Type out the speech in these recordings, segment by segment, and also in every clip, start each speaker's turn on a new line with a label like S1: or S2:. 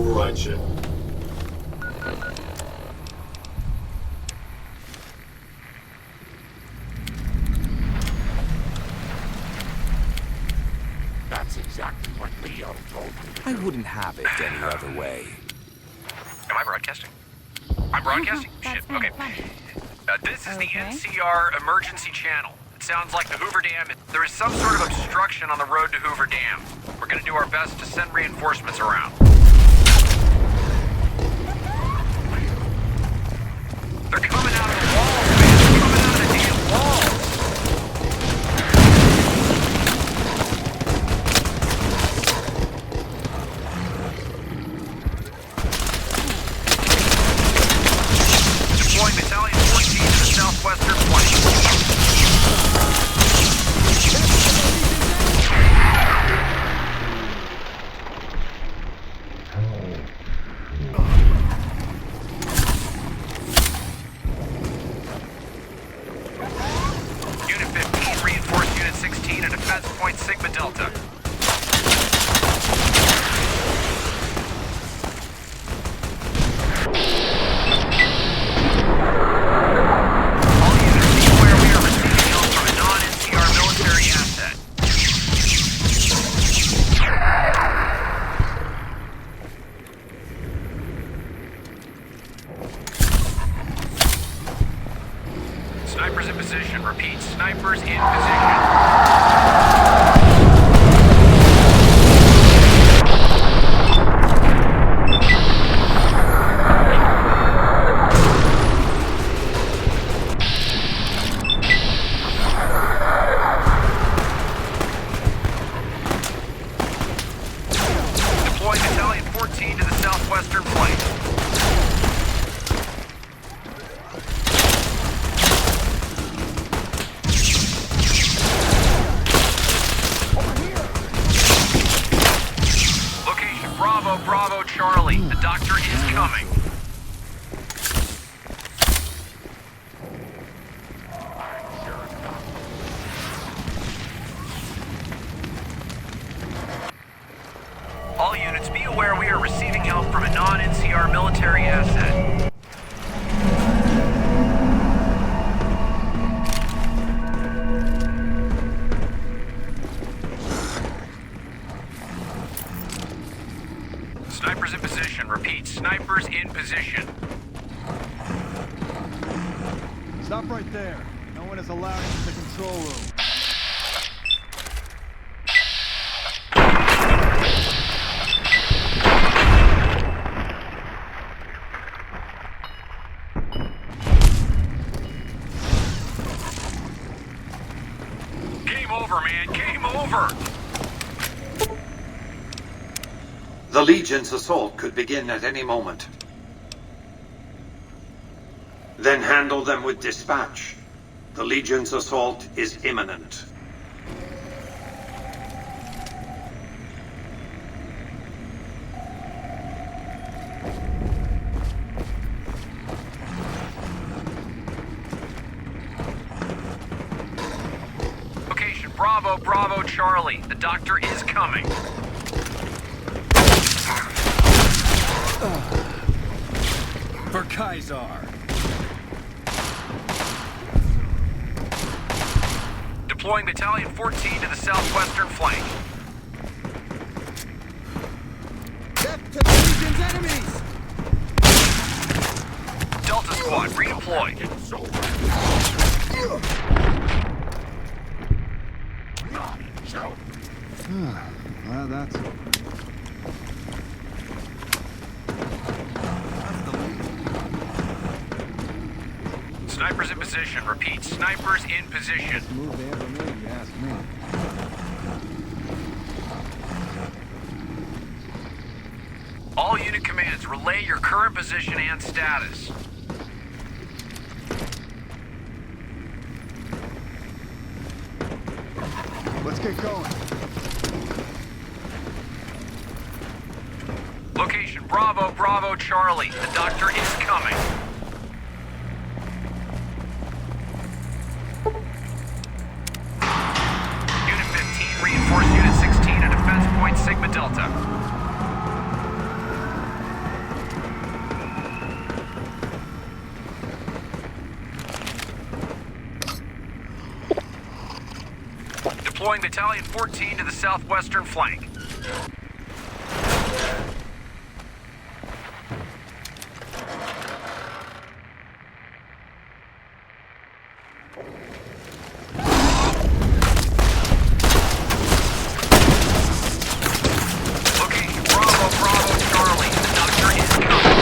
S1: override chip.
S2: That's exactly what Leo told me.
S3: I wouldn't have it any other way.
S4: Am I broadcasting? I'm broadcasting? Shit, okay. This is the NCR emergency channel. It sounds like the Hoover Dam. There is some sort of obstruction on the road to Hoover Dam. We're gonna do our best to send reinforcements around. They're coming out of the walls, man. They're coming out of the damn walls. Deploying Battalion 14 to the southwestern flank. Unit 15, reinforce Unit 16 at Defense Point Sigma Delta. All units be aware we are receiving help from a non-NCR military asset. Snipers in position. Repeat, snipers in position. Deploy Battalion 14 to the southwestern flank. Location Bravo, Bravo, Charlie. The doctor is coming. All units be aware we are receiving help from a non-NCR military asset. Snipers in position. Repeat, snipers in position.
S5: Stop right there. No one is allowed into the control room.
S4: Game over, man. Game over.
S6: The Legion's assault could begin at any moment. Then handle them with dispatch. The Legion's assault is imminent.
S4: Location Bravo, Bravo, Charlie. The doctor is coming.
S5: For Kaisar.
S4: Deploying Battalion 14 to the southwestern flank.
S5: Death to the Legion's enemies!
S4: Delta Squad, redeploy.
S2: It's over. Not so.
S5: Well, that's over.
S4: Snipers in position. Repeat, snipers in position.
S5: Best move they ever made, you ask me.
S4: All unit commands, relay your current position and status.
S5: Let's get going.
S4: Location Bravo, Bravo, Charlie. The doctor is coming. Unit 15, reinforce Unit 16 at Defense Point Sigma Delta. Deploying Battalion 14 to the southwestern flank. Location Bravo, Bravo, Charlie. The doctor is coming.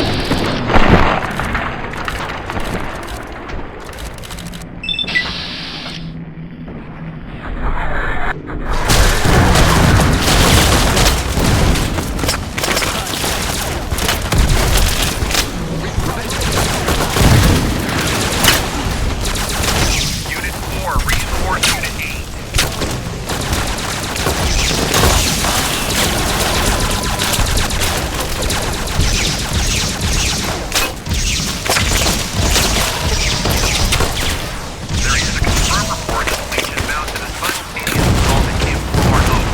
S4: Unit 4, reinforce Unit 8. There is a confirmed report that the Legion mounted a simultaneous assault at Camp Forlorn Hope.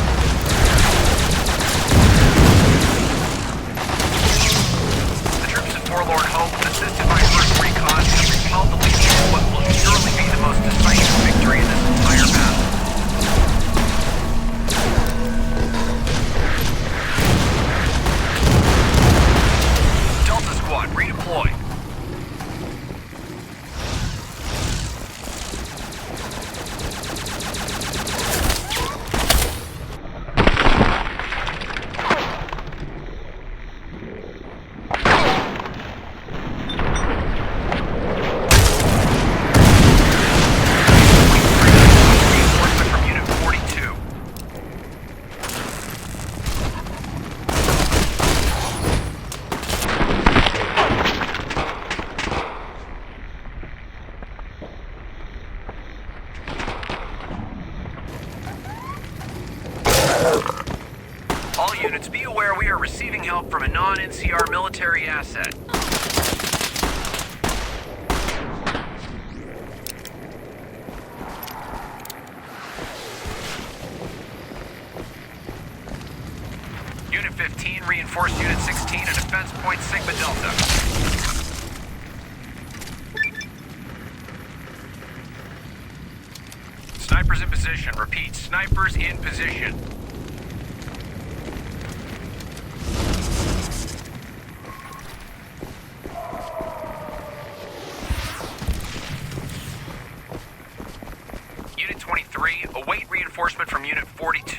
S4: The troops at Forlorn Hope, assisted by First Recon, have repelled the Legion in what will surely be the most decisive victory in this entire battle. Delta Squad, redeploy. Reinforcement from Unit 42. All units, be aware we are receiving help from a non-NCR military asset. Unit 15, reinforce Unit 16 at Defense Point Sigma Delta. Snipers in position. Repeat, snipers in position. Unit 23, await reinforcement from Unit 42.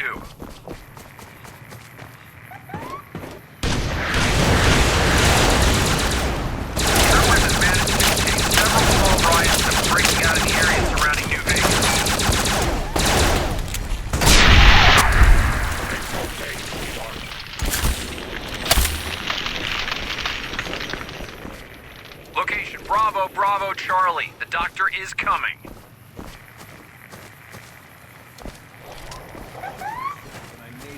S4: Troopers have managed to contain several small riots that are breaking out in the area surrounding New Vegas. Location Bravo, Bravo, Charlie. The doctor is coming.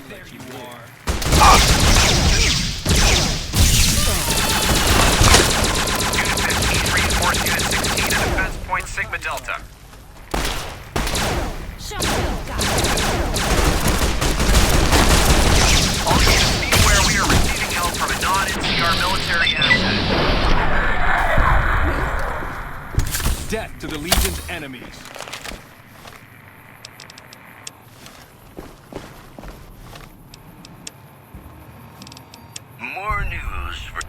S5: There you are.
S4: Unit 15, reinforce Unit 16 at Defense Point Sigma Delta.
S1: Show me what you got.
S4: All units, be aware we are receiving help from a non-NCR military asset.
S5: Death to the Legion's enemies.
S4: More news for...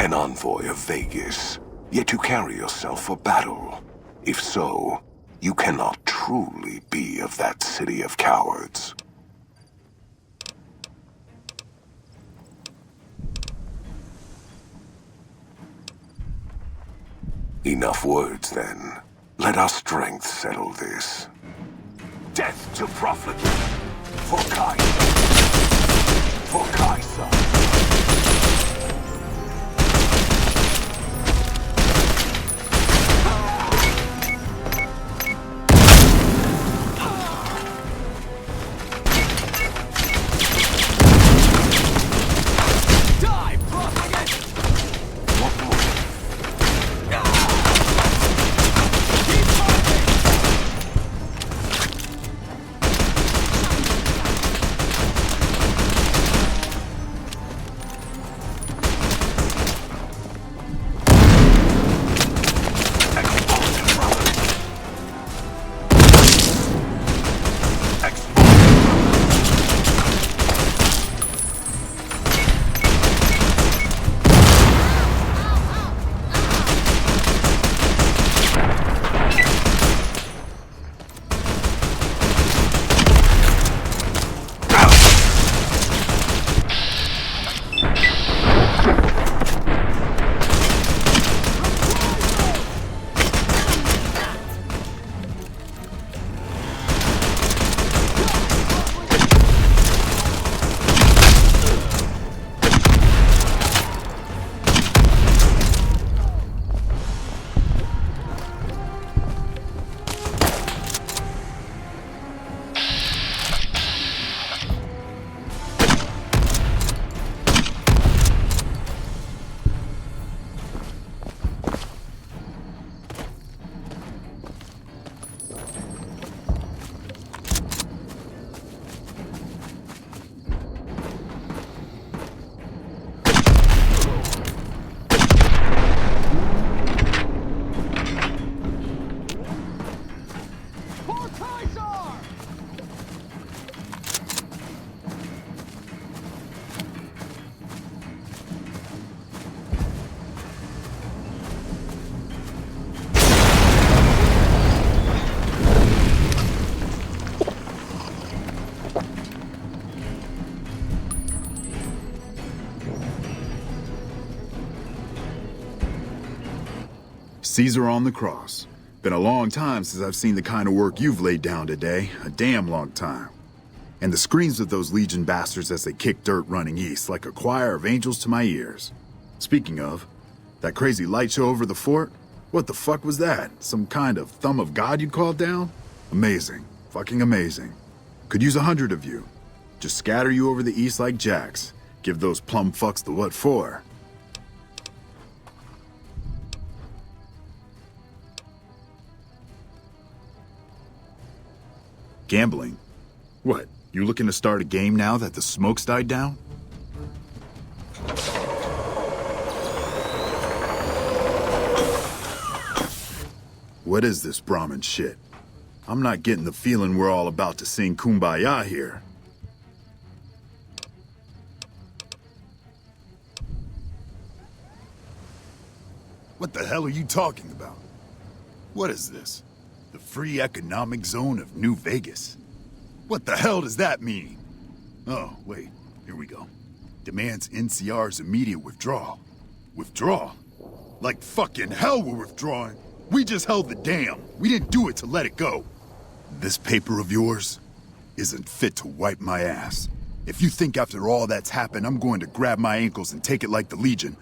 S1: An envoy of Vegas, yet you carry yourself for battle. If so, you cannot truly be of that city of cowards. Enough words, then. Let our strength settle this. Death to profligate! For Kaiser! For Kaiser!
S7: Caesar on the cross. Been a long time since I've seen the kind of work you've laid down today. A damn long time. And the screams of those Legion bastards as they kick dirt running east like a choir of angels to my ears. Speaking of, that crazy light show over the fort? What the fuck was that? Some kind of thumb of God you'd call down? Amazing. Fucking amazing. Could use 100 of you. Just scatter you over the east like jacks. Give those plum fucks the what for. Gambling? What, you looking to start a game now that the smoke's died down? What is this Brahmin shit? I'm not getting the feeling we're all about to sing Kumbaya here. What the hell are you talking about? What is this? The free economic zone of New Vegas? What the hell does that mean? Oh, wait, here we go. Demands NCR's immediate withdrawal. Withdrawal? Like fucking hell we're withdrawing. We just held the dam. We didn't do it to let it go. This paper of yours isn't fit to wipe my ass. If you think after all that's happened, I'm going to grab my ankles and take it like the Legion.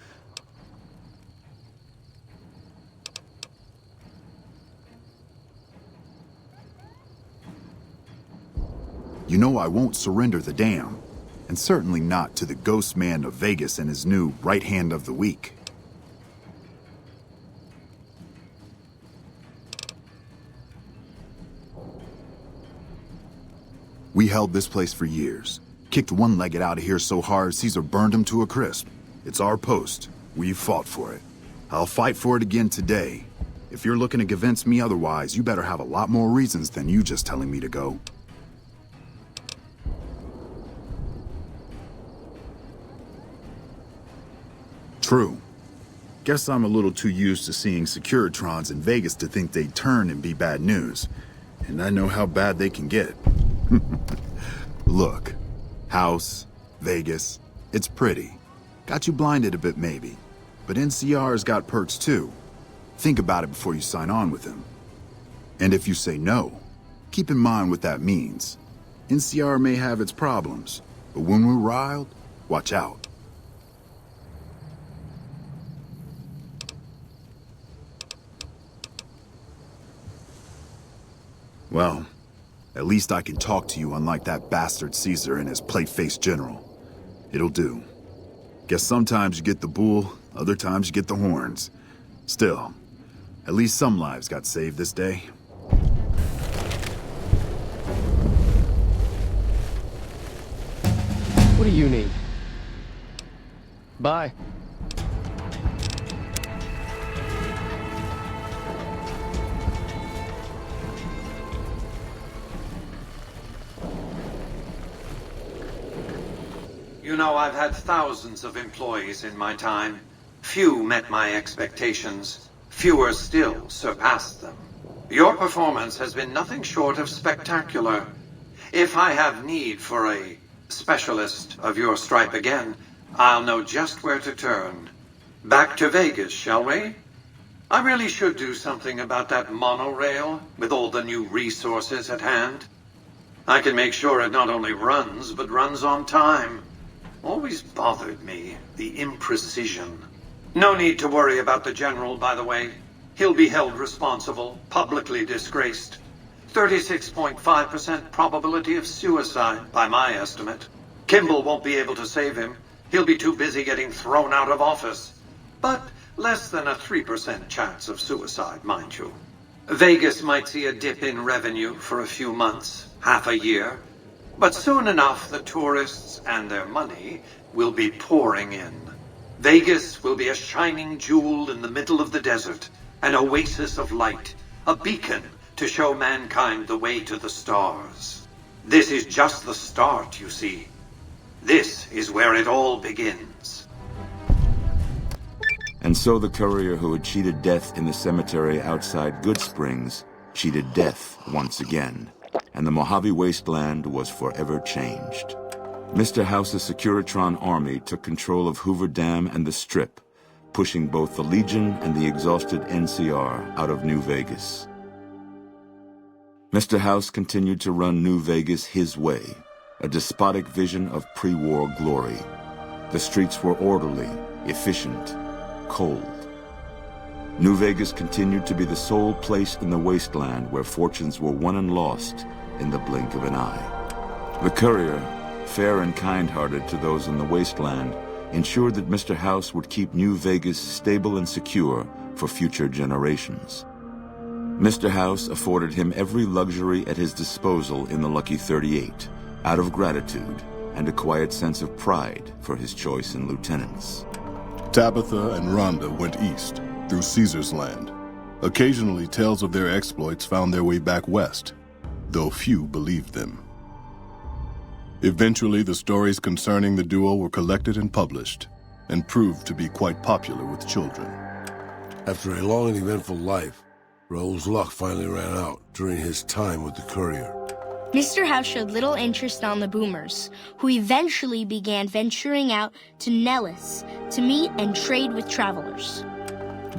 S7: You know I won't surrender the dam, and certainly not to the ghost man of Vegas and his new right hand of the week. We held this place for years. Kicked one-legged out of here so hard Caesar burned him to a crisp. It's our post. We've fought for it. I'll fight for it again today. If you're looking to convince me otherwise, you better have a lot more reasons than you just telling me to go. True. Guess I'm a little too used to seeing Securitrons in Vegas to think they'd turn and be bad news. And I know how bad they can get. Look, House, Vegas, it's pretty. Got you blinded a bit maybe. But NCR's got perks too. Think about it before you sign on with him. And if you say no, keep in mind what that means. NCR may have its problems, but when we're riled, watch out. Well, at least I can talk to you unlike that bastard Caesar and his plate-faced general. It'll do. Guess sometimes you get the bull, other times you get the horns. Still, at least some lives got saved this day.
S8: What do you need? Bye.
S6: You know, I've had thousands of employees in my time. Few met my expectations. Fewer still surpassed them. Your performance has been nothing short of spectacular. If I have need for a specialist of your stripe again, I'll know just where to turn. Back to Vegas, shall we? I really should do something about that monorail with all the new resources at hand. I can make sure it not only runs, but runs on time. Always bothered me, the imprecision. No need to worry about the General, by the way. He'll be held responsible, publicly disgraced. 36.5% probability of suicide, by my estimate. Kimball won't be able to save him. He'll be too busy getting thrown out of office. But less than a 3% chance of suicide, mind you. Vegas might see a dip in revenue for a few months, half a year. But soon enough, the tourists and their money will be pouring in. Vegas will be a shining jewel in the middle of the desert, an oasis of light, a beacon to show mankind the way to the stars. This is just the start, you see. This is where it all begins.
S9: And so the courier who had cheated death in the cemetery outside Good Springs cheated death once again, and the Mojave Wasteland was forever changed. Mr. House's Securitron army took control of Hoover Dam and the Strip, pushing both the Legion and the exhausted NCR out of New Vegas. Mr. House continued to run New Vegas his way, a despotic vision of pre-war glory. The streets were orderly, efficient, cold. New Vegas continued to be the sole place in the wasteland where fortunes were won and lost in the blink of an eye. The courier, fair and kind-hearted to those in the wasteland, ensured that Mr. House would keep New Vegas stable and secure for future generations. Mr. House afforded him every luxury at his disposal in the Lucky 38, out of gratitude and a quiet sense of pride for his choice in lieutenants.
S10: Tabitha and Rhonda went east, through Caesar's land. Occasionally, tales of their exploits found their way back west, though few believed them. Eventually, the stories concerning the duo were collected and published, and proved to be quite popular with children.
S11: After a long and eventful life, Raoul's luck finally ran out during his time with the courier.
S12: Mr. House showed little interest on the boomers, who eventually began venturing out to Nellis to meet and trade with travelers.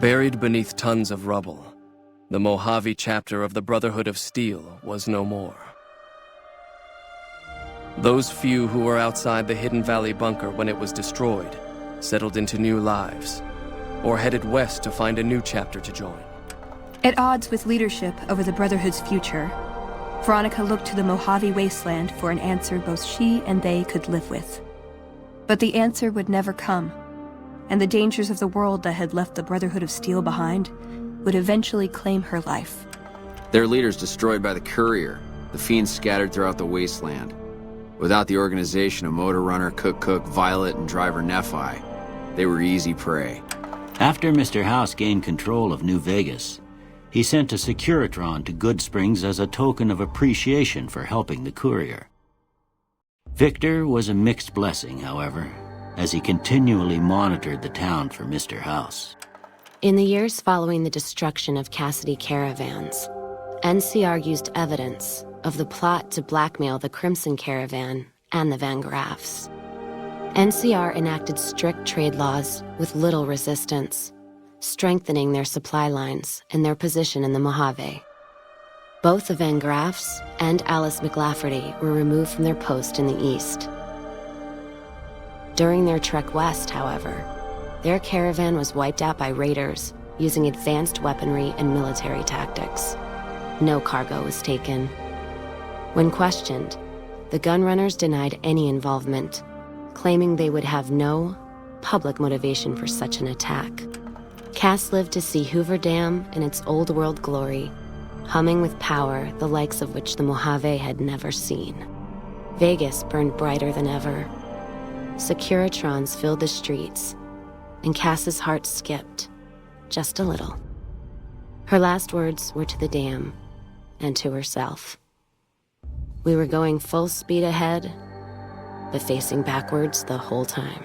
S8: Buried beneath tons of rubble, the Mojave chapter of the Brotherhood of Steel was no more. Those few who were outside the Hidden Valley bunker when it was destroyed settled into new lives, or headed west to find a new chapter to join.
S13: At odds with leadership over the Brotherhood's future, Veronica looked to the Mojave Wasteland for an answer both she and they could live with. But the answer would never come, and the dangers of the world that had left the Brotherhood of Steel behind would eventually claim her life.
S14: Their leaders destroyed by the courier, the fiends scattered throughout the wasteland. Without the organization of Motor Runner, Cook, Violet, and Driver Nephi, they were easy prey.
S15: After Mr. House gained control of New Vegas, he sent a Securitron to Good Springs as a token of appreciation for helping the courier. Victor was a mixed blessing, however, as he continually monitored the town for Mr. House.
S16: In the years following the destruction of Cassidy caravans, NCR used evidence of the plot to blackmail the Crimson Caravan and the Van Graffs. NCR enacted strict trade laws with little resistance, strengthening their supply lines and their position in the Mojave. Both the Van Graffs and Alice McLafferty were removed from their post in the east. During their trek west, however, their caravan was wiped out by raiders using advanced weaponry and military tactics. No cargo was taken. When questioned, the gunrunners denied any involvement, claiming they would have no public motivation for such an attack. Cass lived to see Hoover Dam in its old world glory, humming with power the likes of which the Mojave had never seen. Vegas burned brighter than ever. Securitrons filled the streets, and Cass's heart skipped, just a little. Her last words were to the dam and to herself. We were going full speed ahead, but facing backwards the whole time.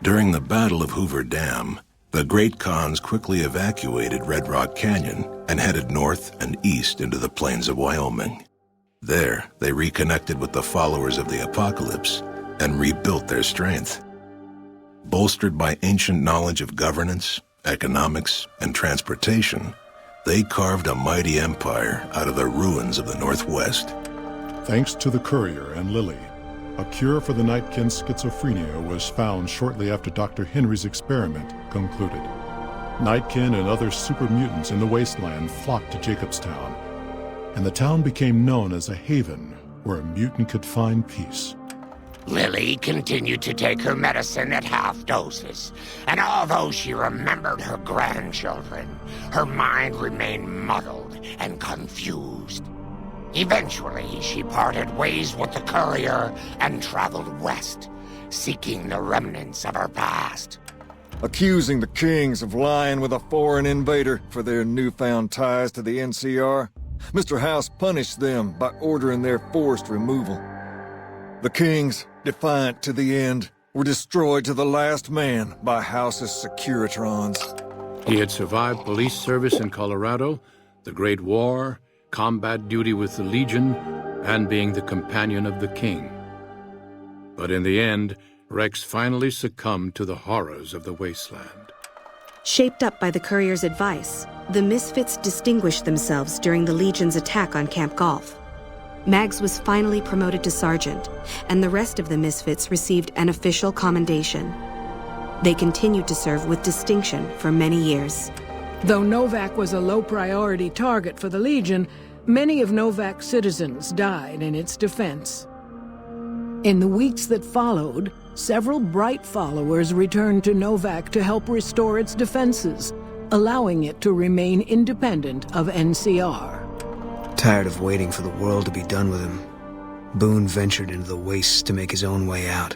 S17: During the Battle of Hoover Dam, the Great Khans quickly evacuated Red Rock Canyon and headed north and east into the plains of Wyoming. There, they reconnected with the followers of the apocalypse and rebuilt their strength. Bolstered by ancient knowledge of governance, economics, and transportation, they carved a mighty empire out of the ruins of the Northwest.
S10: Thanks to the Courier and Lily, a cure for the Nightkin's schizophrenia was found shortly after Dr. Henry's experiment concluded. Nightkin and other super mutants in the wasteland flocked to Jacobstown, and the town became known as a haven where a mutant could find peace.
S2: Lily continued to take her medicine at half doses, and although she remembered her grandchildren, her mind remained muddled and confused. Eventually, she parted ways with the Courier and traveled west, seeking the remnants of her past.
S18: Accusing the Kings of lying with a foreign invader for their newfound ties to the NCR, Mr. House punished them by ordering their forced removal. The Kings, defiant to the end, were destroyed to the last man by House's Securitrons.
S19: He had survived police service in Colorado, the Great War, combat duty with the Legion, and being the companion of the King. But in the end, Rex finally succumbed to the horrors of the wasteland.
S20: Shaped up by the Courier's advice, the Misfits distinguished themselves during the Legion's attack on Camp Golf. Mags was finally promoted to sergeant, and the rest of the Misfits received an official commendation. They continued to serve with distinction for many years.
S21: Though Novak was a low-priority target for the Legion, many of Novak's citizens died in its defense. In the weeks that followed, several bright followers returned to Novak to help restore its defenses, allowing it to remain independent of NCR.
S22: Tired of waiting for the world to be done with him, Boone ventured into the wastes to make his own way out.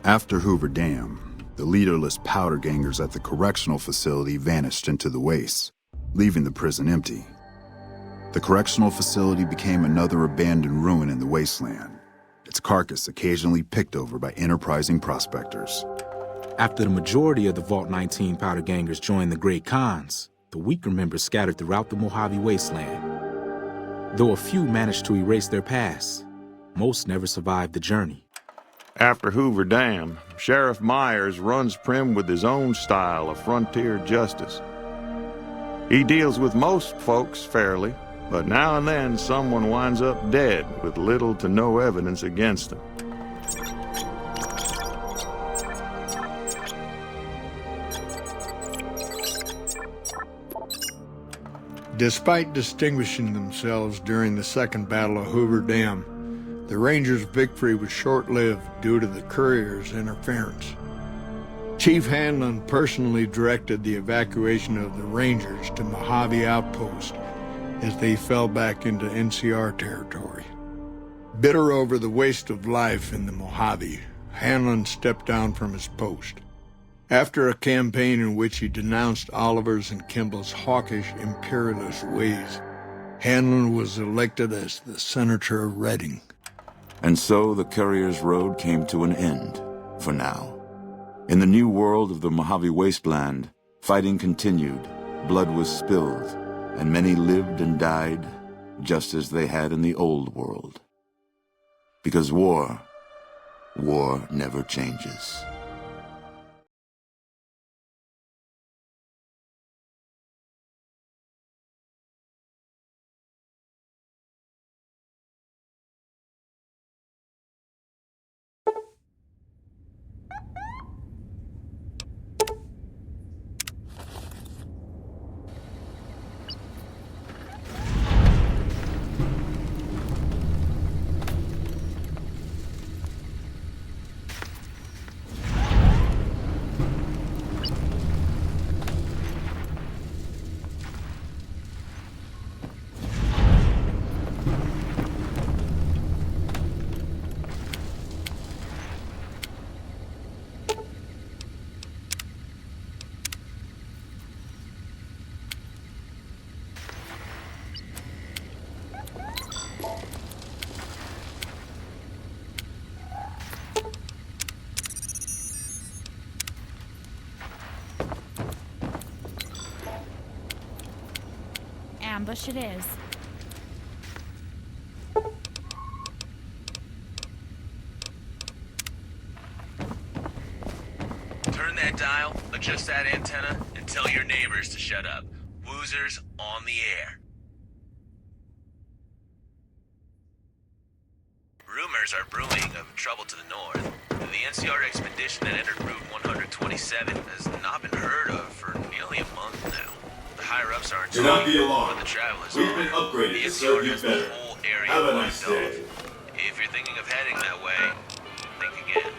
S7: After Hoover Dam, the leaderless powder gangers at the correctional facility vanished into the wastes, leaving the prison empty. The correctional facility became another abandoned ruin in the wasteland, its carcass occasionally picked over by enterprising prospectors.
S23: After the majority of the Vault 19 powder gangers joined the Great Khans, the weaker members scattered throughout the Mojave wasteland. Though a few managed to erase their past, most never survived the journey.
S24: After Hoover Dam, Sheriff Myers runs Prim with his own style of frontier justice. He deals with most folks fairly, but now and then someone winds up dead with little to no evidence against them.
S25: Despite distinguishing themselves during the Second Battle of Hoover Dam, the Rangers' victory was short-lived due to the Courier's interference. Chief Hanlon personally directed the evacuation of the Rangers to Mojave Outpost as they fell back into NCR territory. Bitter over the waste of life in the Mojave, Hanlon stepped down from his post. After a campaign in which he denounced Oliver's and Kimball's hawkish, imperialist ways, Hanlon was elected as the Senator of Reading.
S9: And so the Courier's road came to an end, for now. In the new world of the Mojave Wasteland, Fighting continued, blood was spilled, and many lived and died just as they had in the old world. Because war never changes.
S1: Ambush it is.
S3: Turn that dial, adjust that antenna, and tell your neighbors to shut up. Woozers on the air. Rumors are brewing of trouble to the north. The NCR expedition that entered Route 127 has not been heard of for nearly a month now. The higher-ups aren't
S9: Do not be
S3: talking,
S9: alarmed.
S3: but the travelers
S9: We've
S3: are.
S9: been upgraded
S3: The
S9: to
S3: NCR
S9: serve you
S3: has the
S9: better.
S3: whole area
S9: Have a
S3: blocked
S9: nice
S3: off.
S9: day.
S3: If you're thinking of heading that way, think again.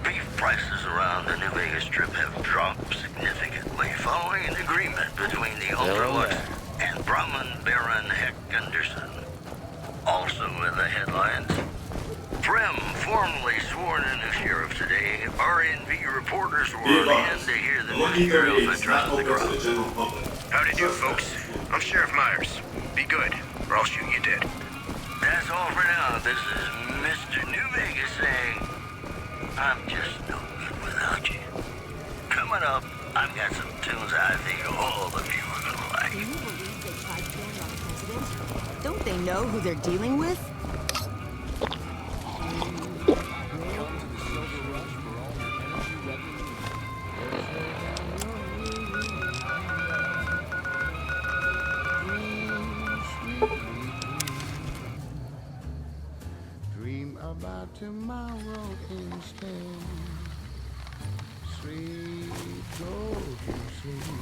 S4: Beef prices around the New Vegas Strip have dropped significantly following an agreement between the Ultralux and Brahman Baron Heck Gunderson. Also in the headlines, Prim formally sworn in as sheriff today. RNV reporters were in to hear the new sheriff address the crowd.
S5: Howdy do, folks. I'm Sheriff Myers. Be good, or I'll shoot you dead.
S4: That's all for now. This is Mr. New Vegas saying, I'm just no good without you. Coming up, I've got some tunes I think all of you are gonna like.
S6: Can you believe they tried killing our president? Don't they know who they're dealing with?
S26: Dream about tomorrow instead. Sweet golden sleep,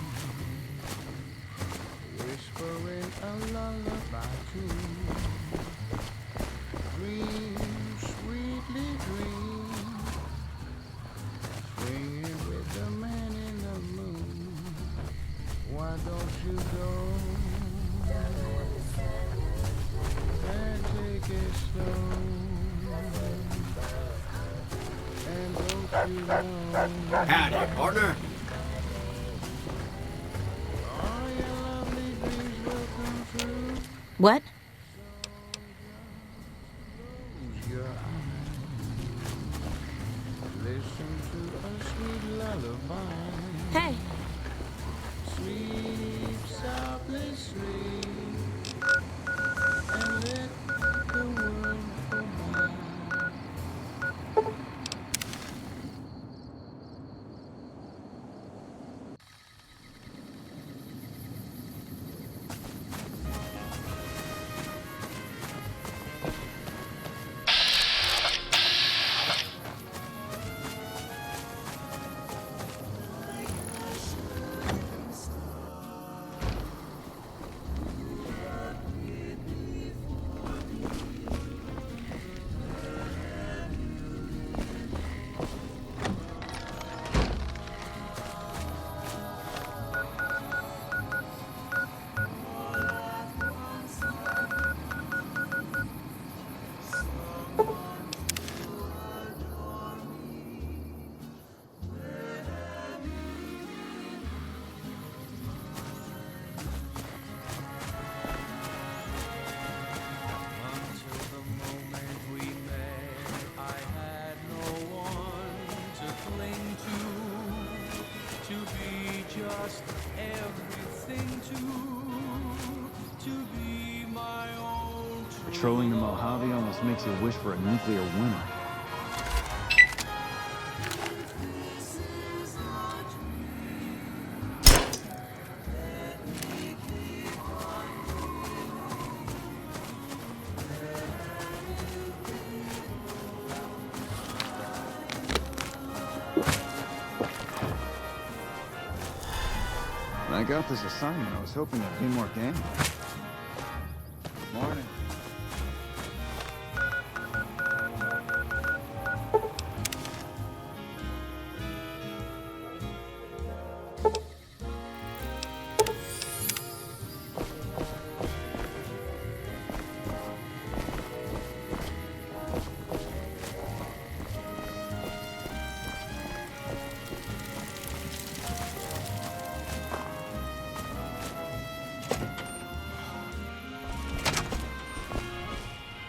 S26: whispering a lullaby tune. Dream, sweetly dream, swinging with the man in the moon. Why don't you go and take it slow? And don't you know?
S27: Howdy, partner.
S6: What?
S26: Listen to a sweet lullaby.
S6: Hey.
S26: Sleep softly, sleep, and let the world go by.
S8: Patrolling the Mojave almost makes you wish for a nuclear winter.
S11: When I got this assignment, I was hoping there'd be more game. Morning.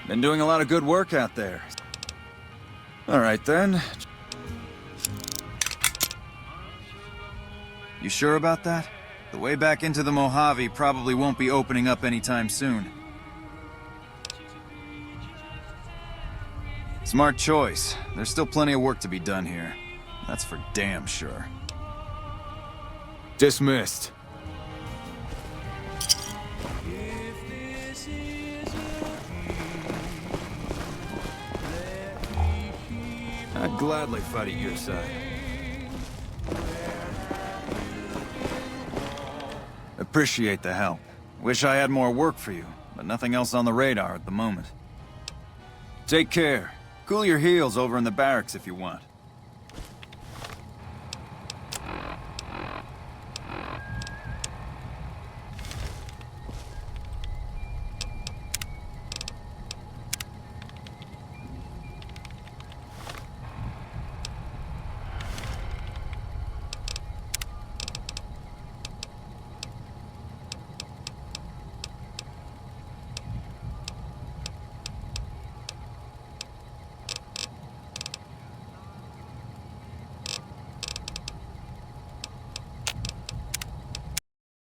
S12: Been doing a lot of good work out there. All right, then.
S13: You sure about that? The way back into the Mojave probably won't be opening up anytime soon. Smart choice. There's still plenty of work to be done here. That's for damn sure.
S12: Dismissed. I'd gladly fight at your side.
S13: Appreciate the help. Wish I had more work for you, but nothing else on the radar at the moment. Take care. Cool your heels over in the barracks if you want.